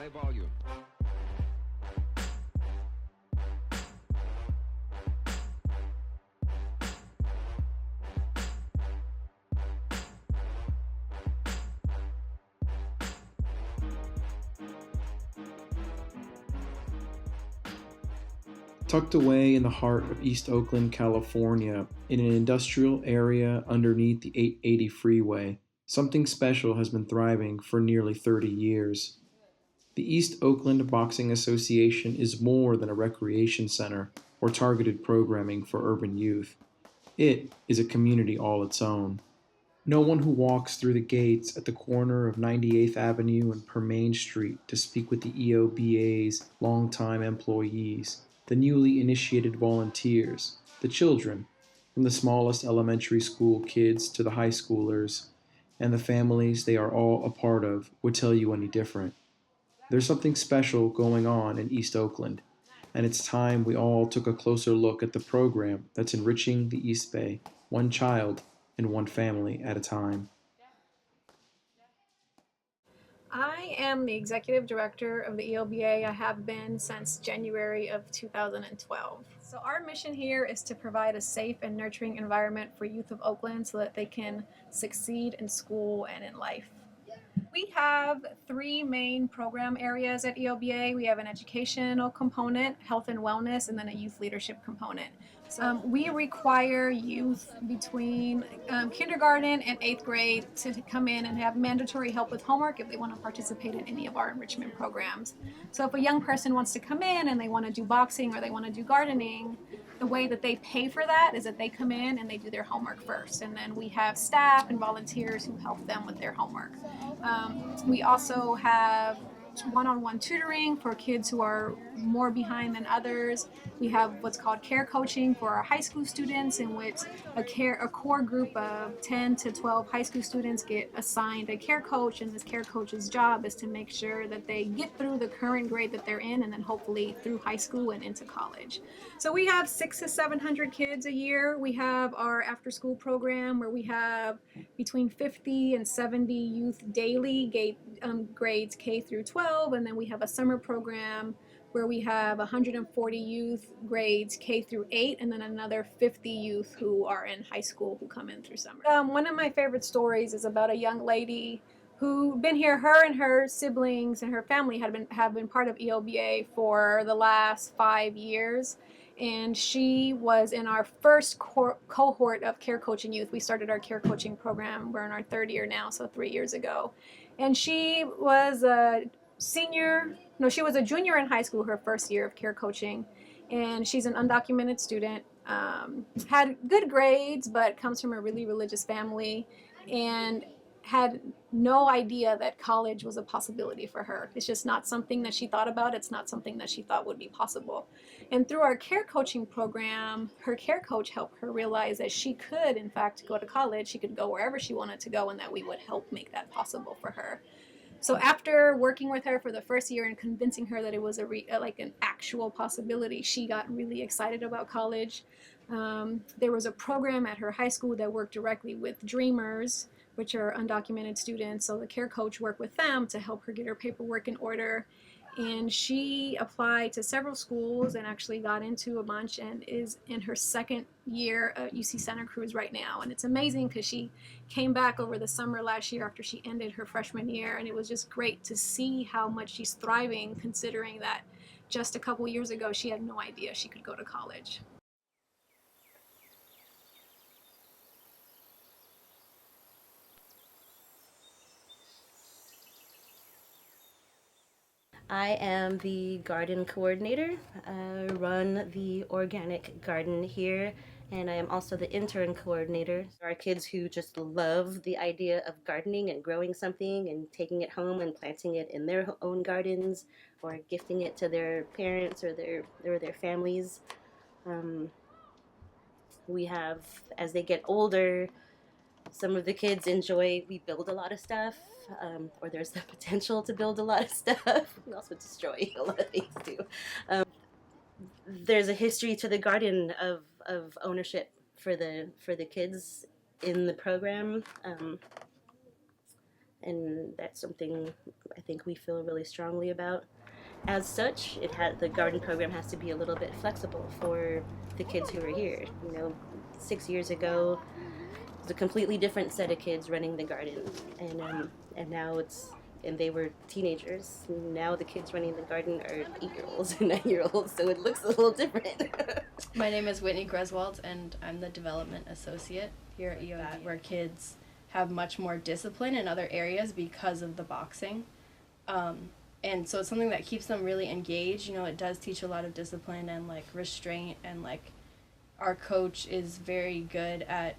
High volume. Tucked away in the heart of East Oakland, California, in an industrial area underneath the 880 freeway, something special has been thriving for nearly 30 years. The East Oakland Boxing Association is more than a recreation center or targeted programming for urban youth. It is a community all its own. No one who walks through the gates at the corner of 98th Avenue and Permain Street to speak with the EOBA's longtime employees, the newly initiated volunteers, the children, from the smallest elementary school kids to the high schoolers, and the families they are all a part of, would tell you any different. There's something special going on in East Oakland, and it's time we all took a closer look at the program that's enriching the East Bay, one child and one family at a time. I am the executive director of the EOBA. I have been since January of 2012. So our mission here is to provide a safe and nurturing environment for youth of Oakland so that they can succeed in school and in life. We have three main program areas at EOBA. We have an educational component, health and wellness, and then a youth leadership component. So we require youth between kindergarten and 8th grade to come in and have mandatory help with homework if they want to participate in any of our enrichment programs. So if a young person wants to come in and they want to do boxing or they want to do gardening, the way that they pay for that is that they come in and they do their homework first, and then we have staff and volunteers who help them with their homework. We also have one-on-one tutoring for kids who are more behind than others. We have what's called care coaching for our high school students, in which a core group of 10 to 12 high school students get assigned a care coach, and this care coach's job is to make sure that they get through the current grade that they're in and then hopefully through high school and into college. So we have 600 to 700 kids a year. We have our after school program where we have between 50 and 70 youth daily, grades K through 12, and then we have a summer program where we have 140 youth grades K through 8, and then another 50 youth who are in high school who come in through summer. One of my favorite stories is about a young lady who been here. Her and her siblings and her family have been part of EOBA for the last 5 years. And she was in our first cohort of care coaching youth. We started our care coaching program. We're in our third year now, so 3 years ago. And she was a she was a junior in high school her first year of care coaching. And she's an undocumented student, had good grades, but comes from a really religious family, and had no idea that college was a possibility for her. It's just not something that she thought about. It's not something that she thought would be possible. And through our care coaching program, her care coach helped her realize that she could, in fact, go to college. She could go wherever she wanted to go, and that we would help make that possible for her. So after working with her for the first year and convincing her that it was like an actual possibility, she got really excited about college. There was a program at her high school that worked directly with Dreamers, which are undocumented students. So the care coach worked with them to help her get her paperwork in order. And she applied to several schools and actually got into a bunch and is in her second year at UC Santa Cruz right now. And it's amazing because she came back over the summer last year after she ended her freshman year. And it was just great to see how much she's thriving, considering that just a couple years ago, she had no idea she could go to college. I am the garden coordinator. I run the organic garden here, and I am also the intern coordinator. There are kids who just love the idea of gardening and growing something and taking it home and planting it in their own gardens or gifting it to their parents or their families. We have, as they get older, some of the kids we build a lot of stuff, or there's the potential to build a lot of stuff. We also destroy a lot of things too. There's a history to the garden of ownership for the kids in the program, and that's something I think we feel really strongly about. As such, the garden program has to be a little bit flexible for the kids who are here. 6 years ago, it was a completely different set of kids running the garden, and now and they were teenagers. Now the kids running the garden are 8-year-olds and 9-year-olds, so it looks a little different. My name is Whitney Greswald, and I'm the development associate here at EOBA, where kids have much more discipline in other areas because of the boxing. And so it's something that keeps them really engaged. It does teach a lot of discipline and restraint, and our coach is very good at,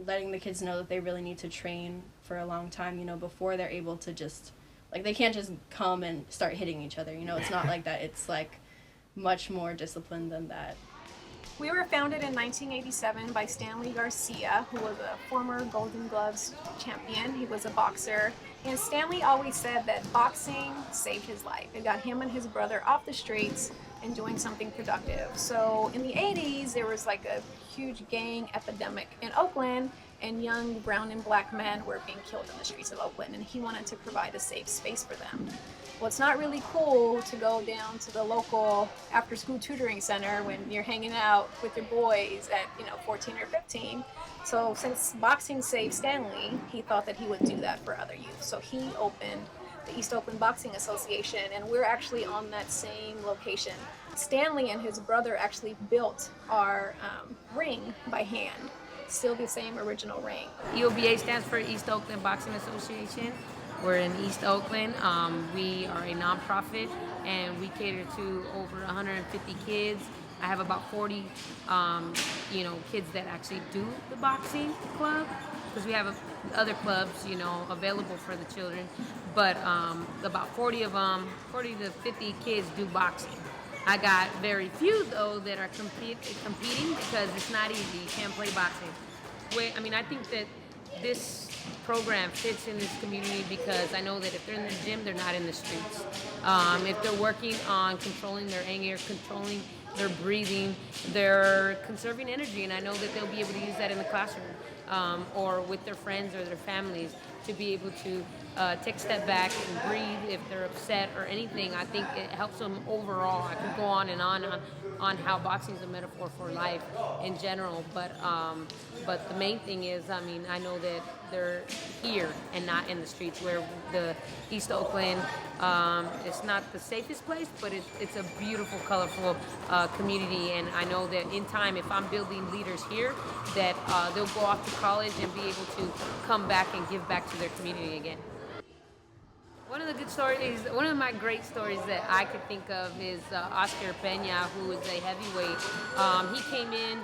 letting the kids know that they really need to train for a long time, before they're able to just, they can't just come and start hitting each other. It's not like that. It's much more disciplined than that. We were founded in 1987 by Stanley Garcia, who was a former Golden Gloves champion. He was a boxer. And Stanley always said that boxing saved his life. It got him and his brother off the streets and doing something productive. So in the 80s, there was a huge gang epidemic in Oakland, and young brown and black men were being killed in the streets of Oakland, and he wanted to provide a safe space for them. Well, it's not really cool to go down to the local after-school tutoring center when you're hanging out with your boys at 14 or 15. So since boxing saved Stanley, he thought that he would do that for other youth. So he opened the East Oakland Boxing Association, and we're actually on that same location. Stanley and his brother actually built our ring by hand. Still the same original ring. EOBA stands for East Oakland Boxing Association. We're in East Oakland. We are a nonprofit, and we cater to over 150 kids. I have about 40, kids that actually do the boxing club, because we have other clubs, available for the children. But about 40 of them, 40 to 50 kids do boxing. I got very few, though, that are competing because it's not easy. You can't play boxing. I think that this program fits in this community because I know that if they're in the gym, they're not in the streets. If they're working on controlling their anger, controlling their breathing, they're conserving energy, and I know that they'll be able to use that in the classroom or with their friends or their families to be able to take a step back and breathe if they're upset or anything. I think it helps them overall. I could go on and on how boxing is a metaphor for life in general, but the main thing is, I know that they're here and not in the streets, where the East Oakland, it's not the safest place, but it's a beautiful, colorful community, and I know that in time, if I'm building leaders here, that they'll go off to college and be able to come back and give back to their community again. One of my great stories that I could think of is Oscar Peña, who is a heavyweight. He came in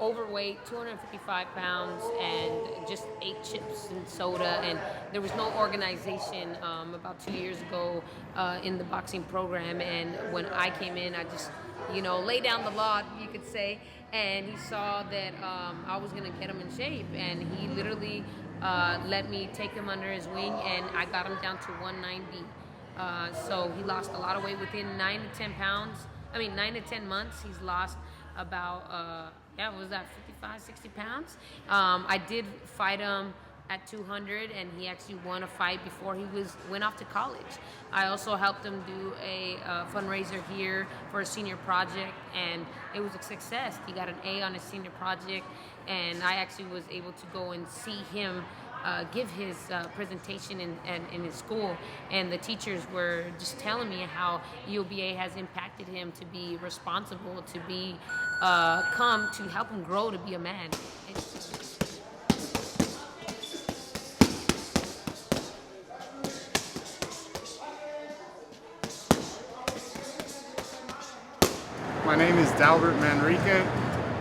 overweight, 255 pounds, and just ate chips and soda, and there was no organization about 2 years ago in the boxing program, and when I came in, I just lay down the law, you could say, and he saw that I was going to get him in shape, and he literally let me take him under his wing, and I got him down to 190. So he lost a lot of weight within 9 to 10 months. He's lost about, 55, 60 pounds. I did fight him at 200, and he actually won a fight before he went off to college. I also helped him do a fundraiser here for a senior project, and it was a success. He got an A on his senior project, and I actually was able to go and see him give his presentation in his school, and the teachers were just telling me how EOBA has impacted him to be responsible, to be come to help him grow to be a man. My name is Dalbert Manrique.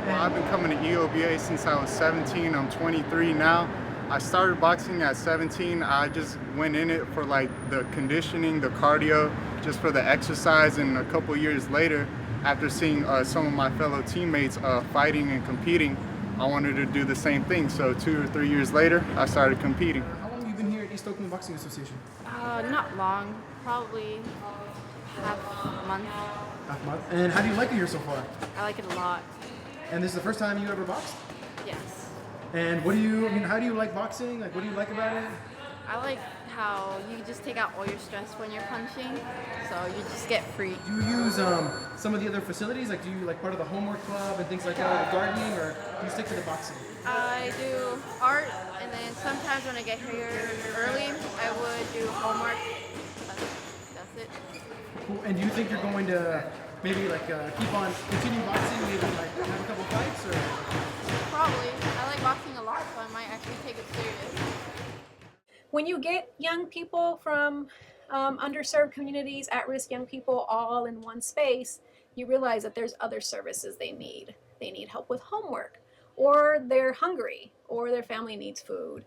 I've been coming to EOBA since I was 17. I'm 23 now. I started boxing at 17. I just went in it for the conditioning, the cardio, just for the exercise. And a couple years later, after seeing some of my fellow teammates fighting and competing, I wanted to do the same thing. So 2 or 3 years later, I started competing. How long have you been here at East Oakland Boxing Association? Not long, probably half a month. Half a month. And how do you like it here so far? I like it a lot. And this is the first time you ever boxed? Yes. And how do you like boxing? What do you like about it? I like how you just take out all your stress when you're punching, so you just get free. Do you use some of the other facilities? Like, do you like part of the homework club and things like that, or gardening, or do you stick to the boxing? I do art, and then sometimes when I get here early, I would do homework. That's it. Cool. And do you think you're going to maybe like keep on continue boxing, maybe like have a couple fights, or? Probably. I like boxing a lot, so I might actually take it serious. When you get young people from underserved communities, at-risk young people all in one space, you realize that there's other services they need. They need help with homework, or they're hungry, or their family needs food.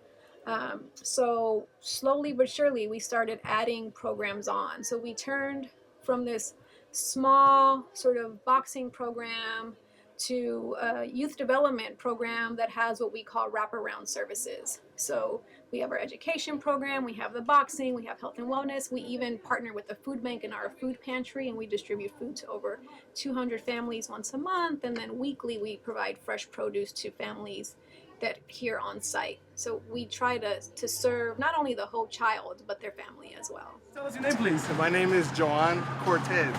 So slowly but surely, we started adding programs on. So we turned from this small sort of boxing program to a youth development program that has what we call wraparound services. So we have our education program, we have the boxing, we have health and wellness. We even partner with the food bank in our food pantry, and we distribute food to over 200 families once a month. And then weekly, we provide fresh produce to families that here on site. So we try to serve not only the whole child, but their family as well. Tell us your name, please. My name is Joan Cortez.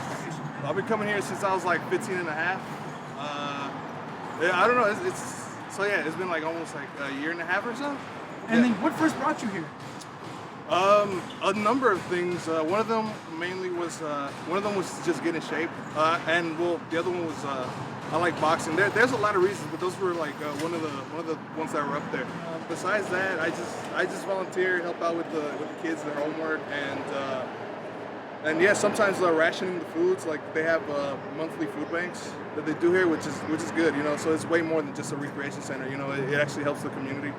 I've been coming here since I was like 15 and a half. Yeah, I don't know, it's been like almost like a year and a half or so. And then what first brought you here? A number of things. One of them was just get in shape, and well, the other one was I like boxing. There's a lot of reasons, but those were like one of the ones that were up there. Besides that, I just volunteer, help out with the kids, their homework, and yeah, sometimes rationing the foods. Like they have monthly food banks that they do here, which is good, you know. So it's way more than just a recreation center, you know. It actually helps the community.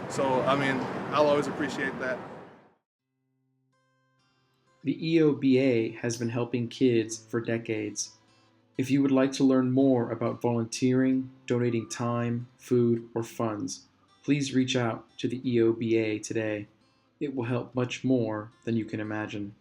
So I mean, I'll always appreciate that. The EOBA has been helping kids for decades. If you would like to learn more about volunteering, donating time, food, or funds, please reach out to the EOBA today. It will help much more than you can imagine.